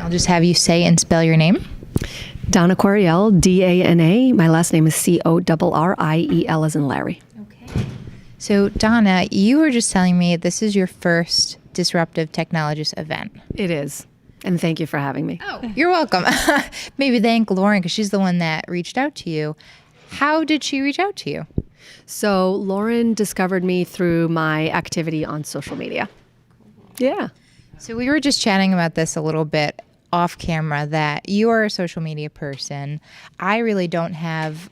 I'll just have you say and spell your name. Donna Corriel, Dana. My last name is Corriel as in Larry. Okay. So Donna, you were just telling me this is your first Disruptive Technologists event. It is. And thank you for having me. Oh, you're welcome. Maybe thank Lauren because she's the one that reached out to you. How did she reach out to you? So Lauren discovered me through my activity on social media. Yeah. So we were just chatting about this a little bit off camera, that you are a social media person. I really don't have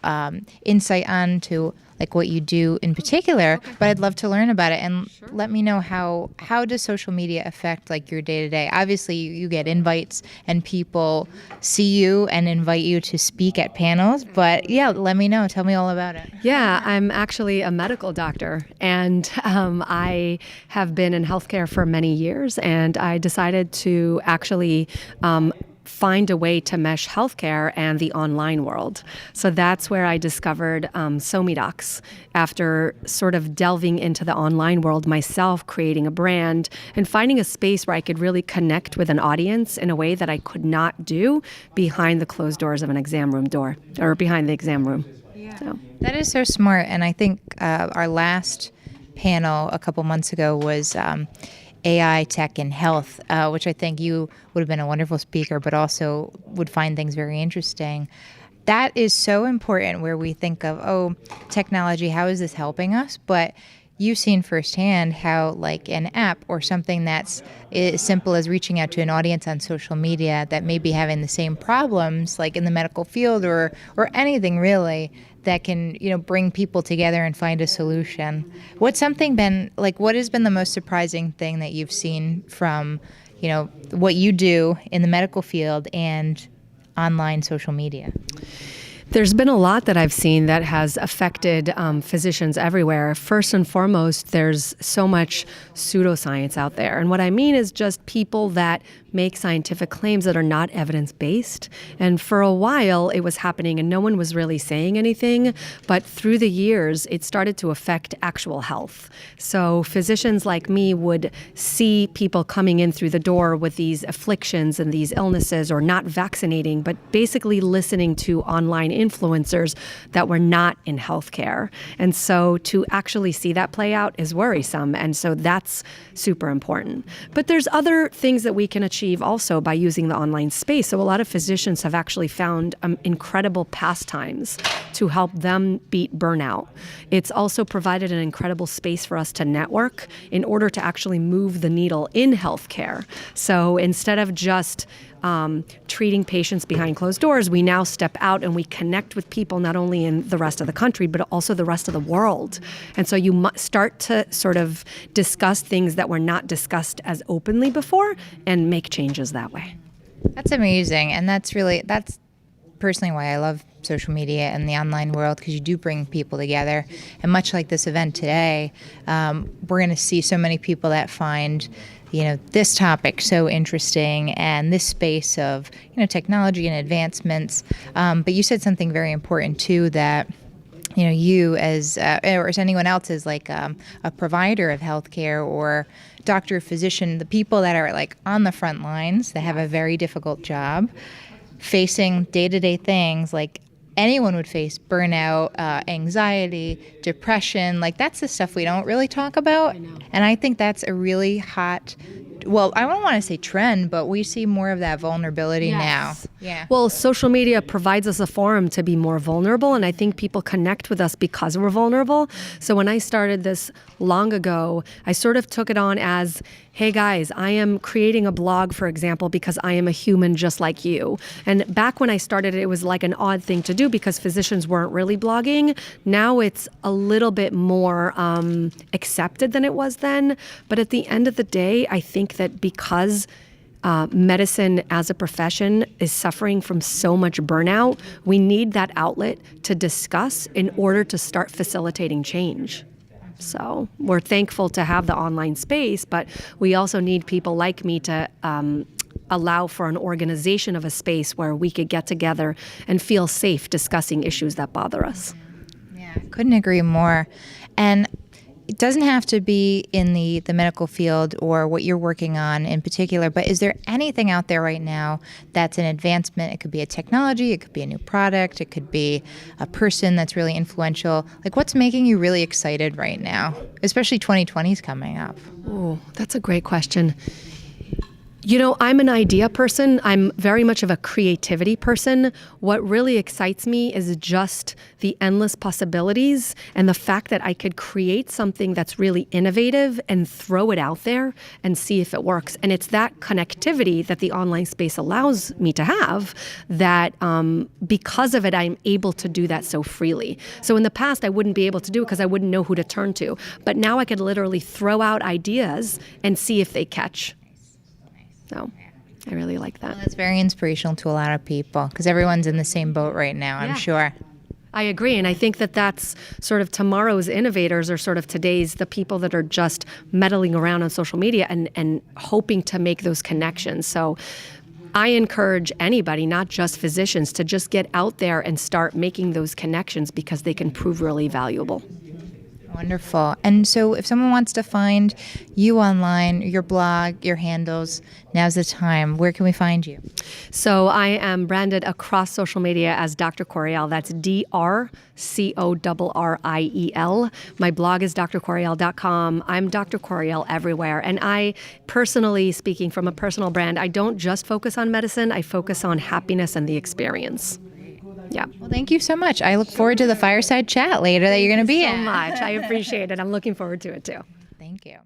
insight onto like what you do in particular, but I'd love to learn about it and let me know how does social media affect like your day to day? Obviously you get invites and people see you and invite you to speak at panels, but yeah, let me know. Tell me all about it. Yeah, I'm actually a medical doctor, and I have been in healthcare for many years, and I decided to actually find a way to mesh healthcare and the online world. So that's where I discovered SoMeDocs. After sort of delving into the online world myself, creating a brand and finding a space where I could really connect with an audience in a way that I could not do behind the closed doors of an exam room door or behind the exam room. Yeah. So. That is so smart. And I think our last panel a couple months ago was AI, tech, and health, which I think you would have been a wonderful speaker, but also would find things very interesting. That is so important where we think of, oh, technology, how is this helping us? But you've seen firsthand how like an app or something that's as simple as reaching out to an audience on social media that may be having the same problems like in the medical field or anything really that can, bring people together and find a solution. What has been the most surprising thing that you've seen from, what you do in the medical field and online social media? There's been a lot that I've seen that has affected physicians everywhere. First and foremost, there's so much pseudoscience out there. And what I mean is just people that make scientific claims that are not evidence-based. And for a while, it was happening and no one was really saying anything. But through the years, it started to affect actual health. So physicians like me would see people coming in through the door with these afflictions and these illnesses or not vaccinating, but basically listening to online influencers that were not in healthcare. And so to actually see that play out is worrisome. And so that's super important. But there's other things that we can achieve also by using the online space. So a lot of physicians have actually found incredible pastimes to help them beat burnout. It's also provided an incredible space for us to network in order to actually move the needle in healthcare. So instead of just treating patients behind closed doors, we now step out and we connect with people not only in the rest of the country, but also the rest of the world. And so you start to sort of discuss things that were not discussed as openly before and make changes that way. That's amazing. And that's personally why I love social media and the online world, because you do bring people together. And much like this event today, we're going to see so many people that find this topic so interesting and this space of, technology and advancements. But you said something very important too, that, you as, or as anyone else is like a provider of healthcare or doctor, physician, the people that are like on the front lines that have a very difficult job facing day-to-day things like anyone would face, burnout, anxiety, depression. Like that's the stuff we don't really talk about. And I think that's a really hot, well, I don't want to say trend, but we see more of that vulnerability now. Yeah. Well, social media provides us a forum to be more vulnerable, and I think people connect with us because we're vulnerable. So when I started this long ago, I sort of took it on as, hey guys, I am creating a blog, for example, because I am a human just like you. And back when I started, it was like an odd thing to do because physicians weren't really blogging. Now it's a little bit more accepted than it was then. But at the end of the day, I think that because medicine as a profession is suffering from so much burnout, we need that outlet to discuss in order to start facilitating change. So we're thankful to have the online space, but we also need people like me to allow for an organization of a space where we could get together and feel safe discussing issues that bother us. Yeah, couldn't agree more. And it doesn't have to be in the medical field or what you're working on in particular, but is there anything out there right now that's an advancement? It could be a technology, it could be a new product, it could be a person that's really influential. Like, what's making you really excited right now, especially 2020 is coming up? Oh, that's a great question. You know, I'm an idea person. I'm very much of a creativity person. What really excites me is just the endless possibilities and the fact that I could create something that's really innovative and throw it out there and see if it works. And it's that connectivity that the online space allows me to have that because of it, I'm able to do that so freely. So in the past, I wouldn't be able to do it because I wouldn't know who to turn to. But now I could literally throw out ideas and see if they catch. So I really like that. Well, that's very inspirational to a lot of people because everyone's in the same boat right now, I'm sure. I agree. And I think that that's sort of tomorrow's innovators or sort of today's, the people that are just meddling around on social media and hoping to make those connections. So I encourage anybody, not just physicians, to just get out there and start making those connections because they can prove really valuable. Wonderful. And so if someone wants to find you online, your blog, your handles, now's the time. Where can we find you? So I am branded across social media as Dr. Corriel. That's DrCorriel. My blog is drcorriel.com. I'm Dr. Corriel everywhere. And I personally, speaking from a personal brand, I don't just focus on medicine. I focus on happiness and the experience. Yeah. Well, thank you so much. I look forward to the fireside chat later that you're going to be so in. much. I appreciate it. I'm looking forward to it too. Thank you.